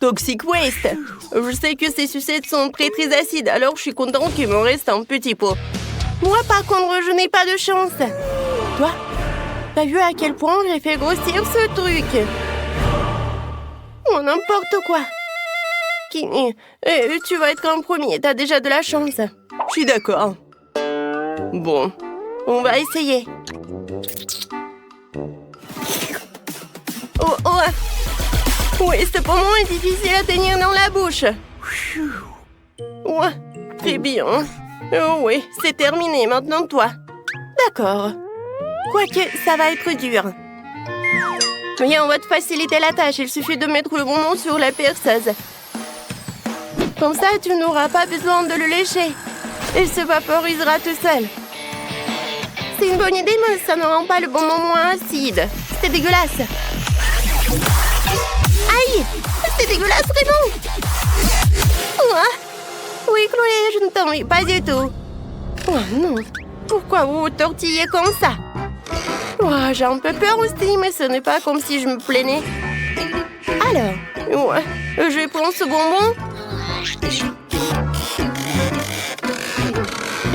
Toxic waste. Je sais que ces sucettes sont très acides, alors je suis contente qu'il me reste un petit pot. Moi, par contre, je n'ai pas de chance. Toi, t'as vu à quel point j'ai fait grossir ce truc? Oh, n'importe quoi. Kenny, tu vas être en premier, t'as déjà de la chance. Je suis d'accord. Bon, on va essayer. Oh, oh. Oui, ce poumon est difficile à tenir dans la bouche. Ouais, très bien. Oh oui, c'est terminé, maintenant toi. D'accord. Quoique, ça va être dur. Viens, on va te faciliter la tâche. Il suffit de mettre le bonbon sur la perceuse. Comme ça, tu n'auras pas besoin de le lécher. Il se vaporisera tout seul. C'est une bonne idée, mais ça ne rend pas le bonbon moins acide. C'est dégueulasse. Aïe! C'est dégueulasse, vraiment! Oui, Chloé, je ne t'en veux pas du tout. Oh non! Pourquoi vous vous tortillez comme ça? Oh, j'ai un peu peur aussi, mais ce n'est pas comme si je me plaignais. Alors, ouais, je prends ce bonbon.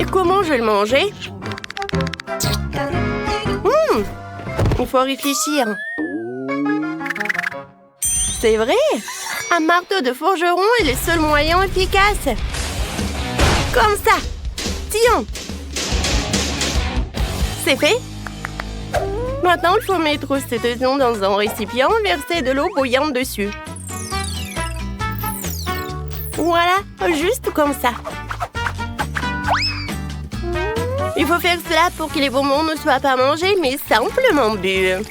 Et comment je vais le manger? Il faut réfléchir. C'est vrai, un marteau de forgeron est le seul moyen efficace. Comme ça. Tiens. C'est fait. Maintenant, il faut mettre cette oignon dans un récipient, verser de l'eau bouillante dessus. Voilà, juste comme ça. Il faut faire cela pour que les bonbons ne soient pas mangés, mais simplement bu.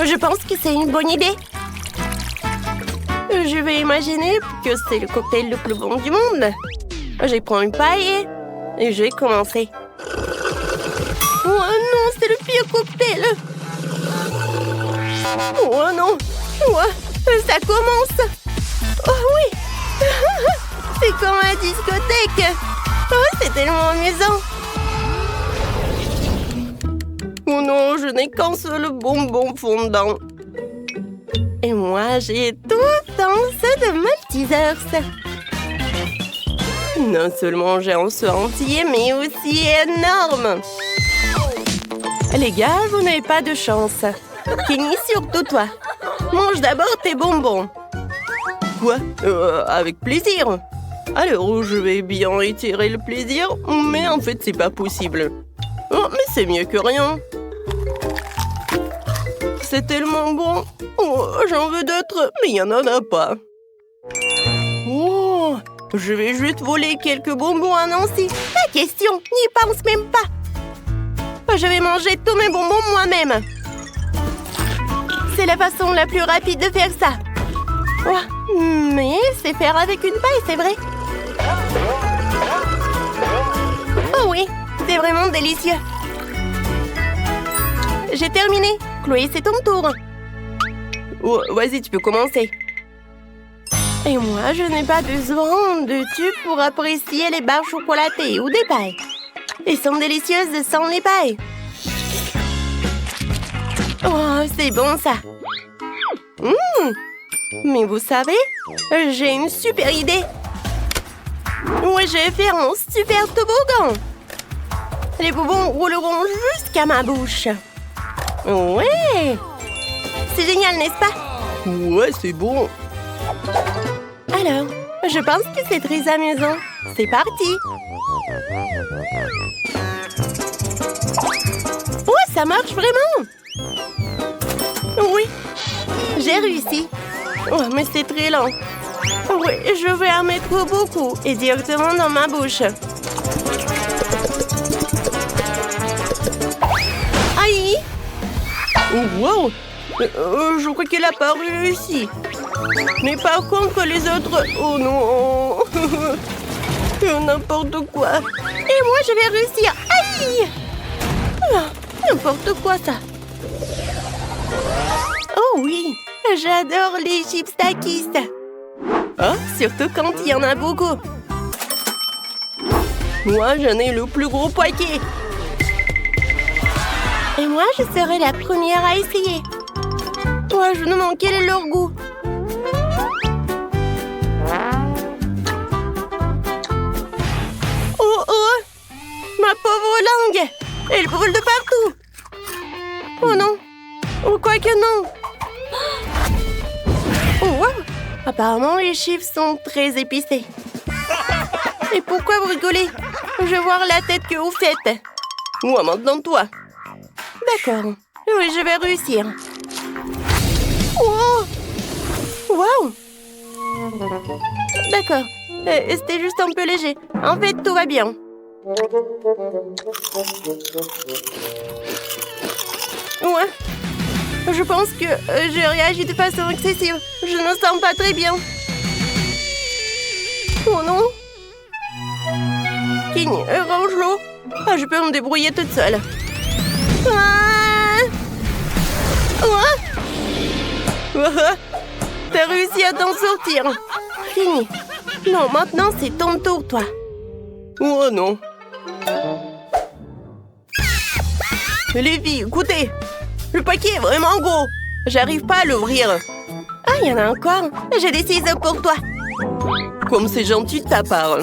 Je pense que c'est une bonne idée. Je vais imaginer que c'est le cocktail le plus bon du monde. Je prends une paille et je vais commencer. Oh non, c'est le pire cocktail. Oh non, ça commence. Oh oui, c'est comme à la discothèque. Oh, c'est tellement amusant. Oh non, je n'ai qu'un seul bonbon fondant. Et moi, j'ai tout un seau de Maltesers. Non seulement j'ai un seau entier, mais aussi énorme. Les gars, vous n'avez pas de chance. Kenny, surtout toi. Mange d'abord tes bonbons. Quoi? Avec plaisir. Alors, je vais bien étirer le plaisir, mais en fait, c'est pas possible. Oh, mais c'est mieux que rien. C'est tellement bon. Oh, j'en veux d'autres, mais il n'y en a pas. Oh, je vais juste voler quelques bonbons à Nancy. Pas question, n'y pense même pas. Je vais manger tous mes bonbons moi-même. C'est la façon la plus rapide de faire ça. Oh, mais c'est faire avec une paille, c'est vrai. Oh oui, c'est vraiment délicieux. J'ai terminé. Chloé, c'est ton tour. Oh, vas-y, tu peux commencer. Et moi, je n'ai pas besoin de tube pour apprécier les barres chocolatées ou des pailles. Elles sont délicieuses sans les pailles. Oh, c'est bon ça. Mais vous savez, j'ai une super idée. Oui, je vais faire un super toboggan. Les bonbons rouleront jusqu'à ma bouche. Ouais! C'est génial, n'est-ce pas? Ouais, c'est bon. Alors, je pense que c'est très amusant. C'est parti. Oh, ça marche vraiment. Oui, j'ai réussi. Oh, mais c'est très lent. Oui, je vais en mettre beaucoup et directement dans ma bouche. Aïe! Oh, wow! Je crois qu'elle a pas réussi. Mais par contre, les autres... Oh non! N'importe quoi. Et moi, je vais réussir. Aïe! Oh, n'importe quoi, ça. Oh oui! J'adore les chips Takis. Oh, surtout quand il y en a beaucoup. Moi, j'en ai le plus gros paquet. Et moi, je serai la première à essayer. Oh, je me demande quel est leur goût. pauvre langue! Elle brûle de partout! Oh non! Ou quoique non! Oh, wow! Apparemment, les chiffres sont très épicés. Et pourquoi vous rigolez? Je veux voir la tête que vous faites. Moi, maintenant toi. D'accord. Oui, je vais réussir. Oh! Wow! D'accord. C'était juste un peu léger. En fait, tout va bien. Ouais. Je pense que je réagis de façon excessive. Je ne sens pas très bien. Oh non! Kenny, range l'eau. Ah, je peux me débrouiller toute seule. Ah! Ah! T'as réussi à t'en sortir. Kenny. Non, maintenant c'est ton tour, toi. Oh non. Les filles, écoutez. Le paquet est vraiment gros. J'arrive pas à l'ouvrir. Ah, il y en a encore. J'ai des ciseaux pour toi. Comme c'est gentil de ta part.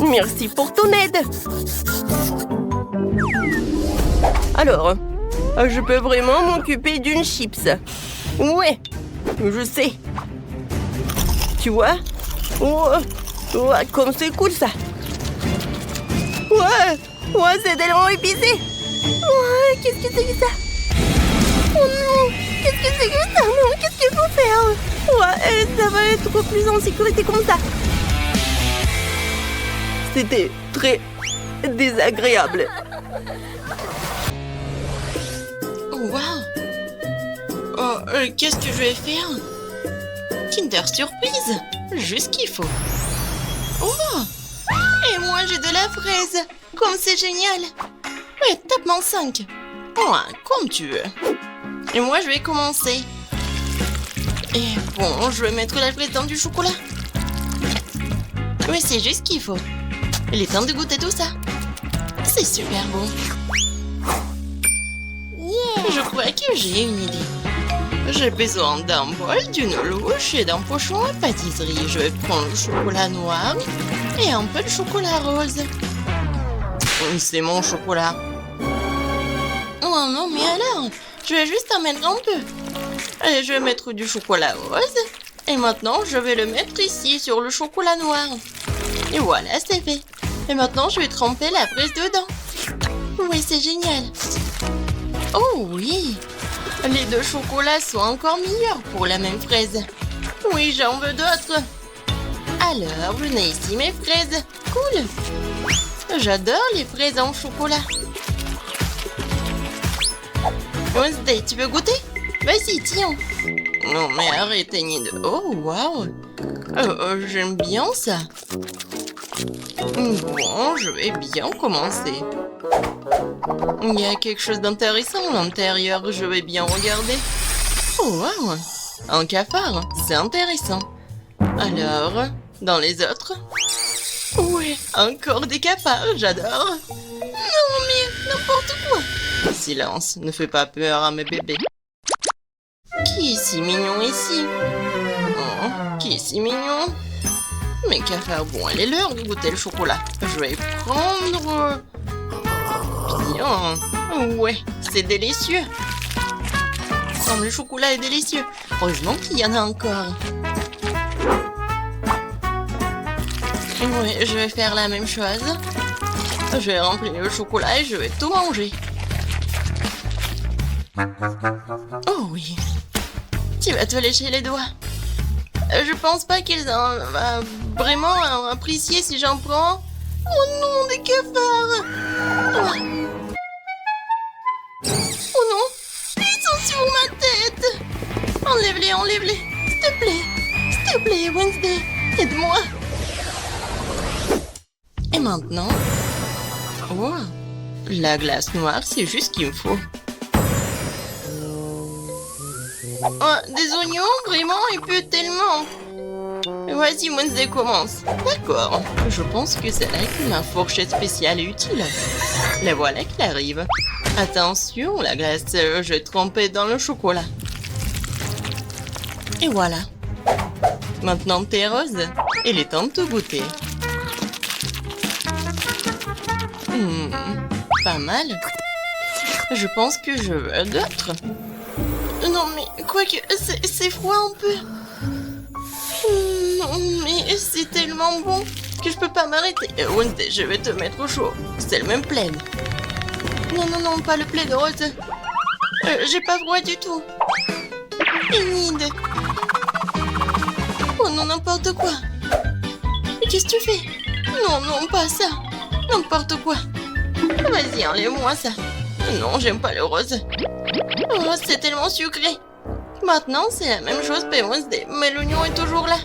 Merci pour ton aide. Alors, je peux vraiment m'occuper d'une chips. Ouais, je sais. Tu vois? Ouais, comme c'est cool ça. Ouais, c'est tellement épicé. Ouais, qu'est-ce que c'est que ça? Oh non, qu'est-ce que c'est que ça? Non, qu'est-ce qu'il faut faire? Ouais, ça va être plus en sécurité comme ça. C'était très désagréable. Waouh! Oh, qu'est-ce que je vais faire? Kinder Surprise! Juste ce qu'il faut. Oh! Et moi, j'ai de la fraise! Comme c'est génial! Ouais, tape-moi 5. Oh, comme tu veux. Et moi, je vais commencer. Et bon, je vais mettre la fraise dans du chocolat. Oui, c'est juste ce qu'il faut. Il est temps de goûter tout ça. C'est super bon. Je crois que j'ai une idée. J'ai besoin d'un bol, d'une louche et d'un pochon à pâtisserie. Je vais prendre le chocolat noir et un peu de chocolat rose. C'est mon chocolat. Oh non, mais alors, je vais juste en mettre un peu. Allez, je vais mettre du chocolat rose. Et maintenant, je vais le mettre ici, sur le chocolat noir. Et voilà, c'est fait. Et maintenant, je vais tremper la fraise dedans. Oui, c'est génial. Oh oui, les deux chocolats sont encore meilleurs pour la même fraise. Oui, j'en veux d'autres. Alors, venez ici mes fraises. Cool. J'adore les fraises en chocolat. Wednesday, tu veux goûter? Vas-y, tiens. Non, mais arrêtez de... Oh, waouh. J'aime bien ça. Bon, je vais bien commencer. Il y a quelque chose d'intéressant à l'intérieur, je vais bien regarder. Oh, wow! Un cafard, c'est intéressant. Alors, dans les autres? Oui, encore des cafards, j'adore. Non, mais n'importe quoi. Silence, ne fais pas peur à mes bébés. Qui est si mignon ici? Oh, qui est si mignon? Mais cafard, bon, elle est l'heure de goûter le chocolat. Je vais prendre... Bien. Ouais, c'est délicieux. Oh, le chocolat est délicieux. Heureusement qu'il y en a encore. Ouais, je vais faire la même chose. Je vais remplir le chocolat et je vais tout manger. Oh oui. Tu vas te lécher les doigts. Je pense pas qu'ils en va vraiment apprécier si j'en prends. Oh non, des cafards. Oh non, ils sont sur ma tête. Enlève-les, enlève-les. S'il te plaît, Wednesday, aide-moi. Et maintenant, oh, la glace noire, c'est juste ce qu'il me faut. Oh, des oignons, vraiment, il peut tellement. Vas-y, Wednesday commence. D'accord, je pense que c'est là que ma fourchette spéciale est utile. La voilà qui arrive. Attention, la glace, je vais tremper dans le chocolat. Et voilà. Maintenant, t'es rose. Il est temps de te goûter. pas mal. Je pense que je veux d'autres. Non, mais quoique, c'est froid un peu. Non, mais c'est tellement bon que je peux pas m'arrêter. Wednesday, je vais te mettre au chaud. C'est le même plaid. Non, non, non, pas le plaid rose. J'ai pas froid du tout. Enid. Oh non, n'importe quoi. Mais qu'est-ce que tu fais? Non, non, pas ça. N'importe quoi. Vas-y, enlève-moi ça. Non, j'aime pas le rose. Oh, c'est tellement sucré. Maintenant, c'est la même chose, Wednesday, mais l'oignon est toujours là.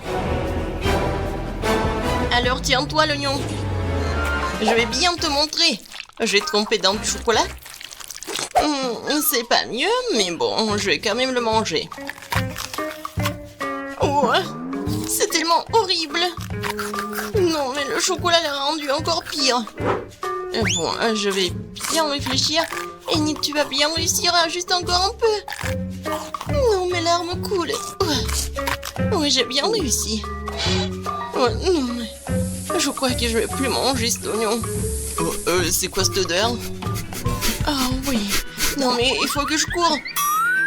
Alors, tiens-toi, l'oignon. Je vais bien te montrer. Je vais tremper dans du chocolat. C'est pas mieux, mais bon, je vais quand même le manger. Oh, c'est tellement horrible. Non, mais le chocolat l'a rendu encore pire. Bon, je vais bien réfléchir. Enid, tu vas bien réussir à juste encore un peu. Non, mes larmes coulent. Oui, j'ai bien réussi. Oh, non, mais je crois que je vais plus manger cet oignon. Oh, c'est quoi cette odeur? Ah oui. Non, mais il faut que je cours.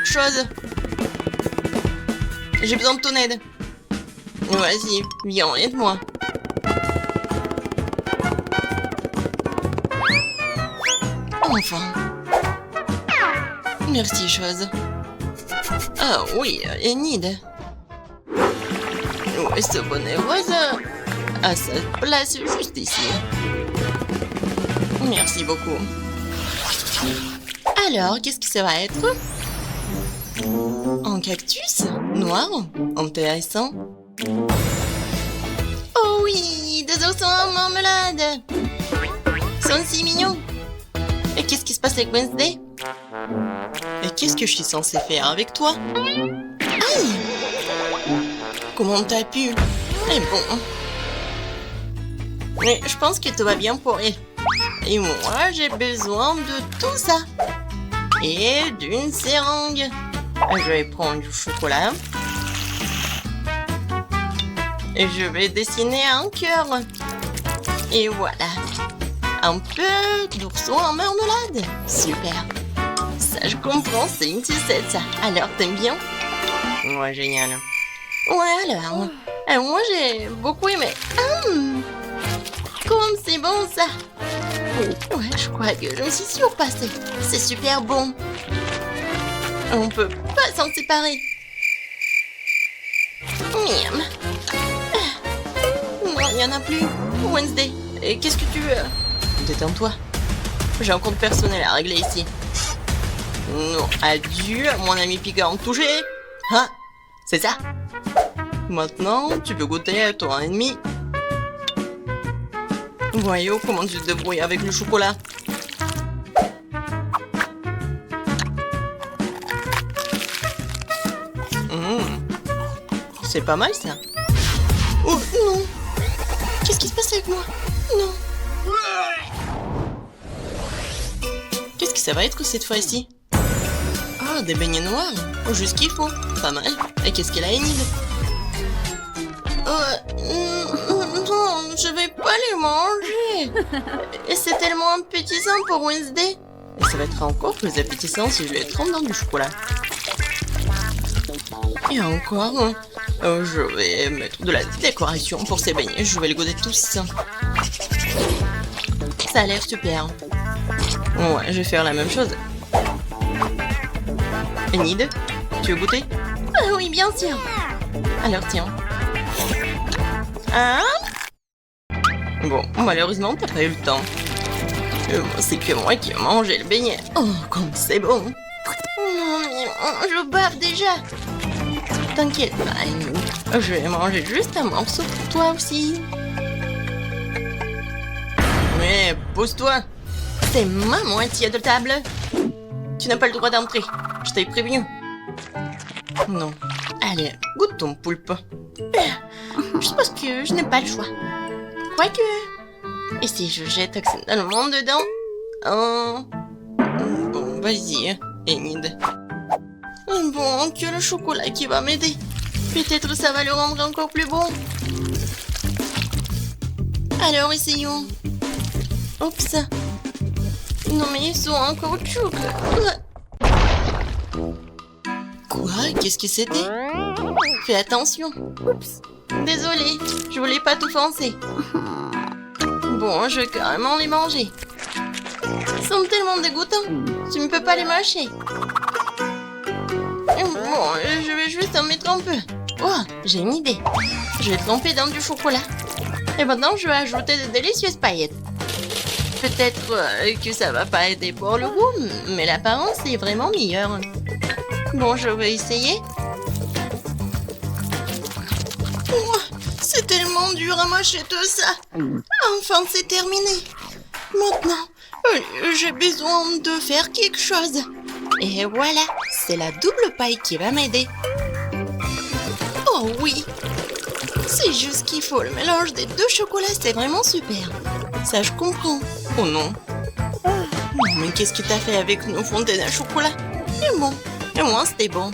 Chose. J'ai besoin de ton aide. Vas-y, viens, aide-moi. Enfin. Merci, chose. Ah oui, Enid. Ouais, ce bonnet rose a sa place juste ici. Merci beaucoup. Alors, qu'est-ce que ça va être? Un cactus? Noir? Intéressant. Oh oui, des oursons en marmelade. Ils sont si mignons. Et qu'est-ce qui se passe avec Wednesday? Et qu'est-ce que je suis censée faire avec toi? Aïe! Comment t'as pu? Eh bon. Mais je pense que tout va bien pour elle. Et moi, j'ai besoin de tout ça. Et d'une seringue. Je vais prendre du chocolat. Et je vais dessiner un cœur. Et voilà. Un peu d'ourson en marmelade. Super. Ça, je comprends, c'est une sucette, ça. Alors, t'aimes bien? Ouais, génial. Ouais, alors. Moi, j'ai beaucoup aimé. Comme c'est bon, ça. Ouais, je crois que je me suis surpassée. C'est super bon. On peut pas s'en séparer. Miam. Non, il n'y en a plus. Wednesday, qu'est-ce que tu veux? Détends-toi. J'ai un compte personnel à régler ici. Non, adieu, mon ami piquant touché. Hein? C'est ça? Maintenant, tu peux goûter à ton ennemi. Voyons comment tu te débrouilles avec le chocolat. C'est pas mal, ça. Oh, non. Qu'est-ce qui se passe avec moi? Non. Qu'est-ce que ça va être cette fois-ci? Ah, des beignets noirs. Oh, juste qu'il faut. Pas mal. Et qu'est-ce qu'elle a, Enid? Non, je vais pas les manger. Et c'est tellement appétissant pour Wednesday. Et ça va être encore plus appétissant si je les trempe dans du chocolat. Et encore, je vais mettre de la décoration pour ces beignets. Je vais les goûter tous. Ça a l'air super. Ouais, je vais faire la même chose. Enid, tu veux goûter? Ah oui, bien sûr. Alors tiens. Hein? Bon, malheureusement, t'as pas eu le temps. C'est que moi qui ai mangé le beignet. Oh, comme c'est bon. Je bave déjà. T'inquiète pas, Enid. Je vais manger juste un morceau pour toi aussi. Mais pousse-toi. C'est ma moitié de table. Tu n'as pas le droit d'entrer. Je t'ai prévenu. Non. Allez, goûte ton poulpe. Je suppose que je n'ai pas le choix. Quoique... Et si je jette accidentellement dedans? Bon, vas-y, Enid. Bon, que le chocolat qui va m'aider. Peut-être ça va le rendre encore plus bon. Alors, essayons. Oups. Non mais ils sont en caoutchouc. Quoi? Qu'est-ce que c'était? Fais attention. Oups. Désolée, je voulais pas t'offenser. Bon, je vais carrément les manger. Ils sont tellement dégoûtants. Tu ne peux pas les mâcher. Bon, je vais juste en mettre un peu. Oh, j'ai une idée. Je vais tremper dans du chocolat. Et maintenant, je vais ajouter de délicieuses paillettes. Peut-être que ça va pas aider pour le goût, mais l'apparence est vraiment meilleure. Bon, je vais essayer. Oh, c'est tellement dur à mâcher tout ça. Enfin, c'est terminé. Maintenant, j'ai besoin de faire quelque chose. Et voilà, c'est la double paille qui va m'aider. Oh oui, c'est juste qu'il faut. Le mélange des deux chocolats, c'est vraiment super. Ça, je comprends. Oh non. Non, mais qu'est-ce que t'as fait avec nos fontaines à chocolat? Et bon, et moi, c'était bon.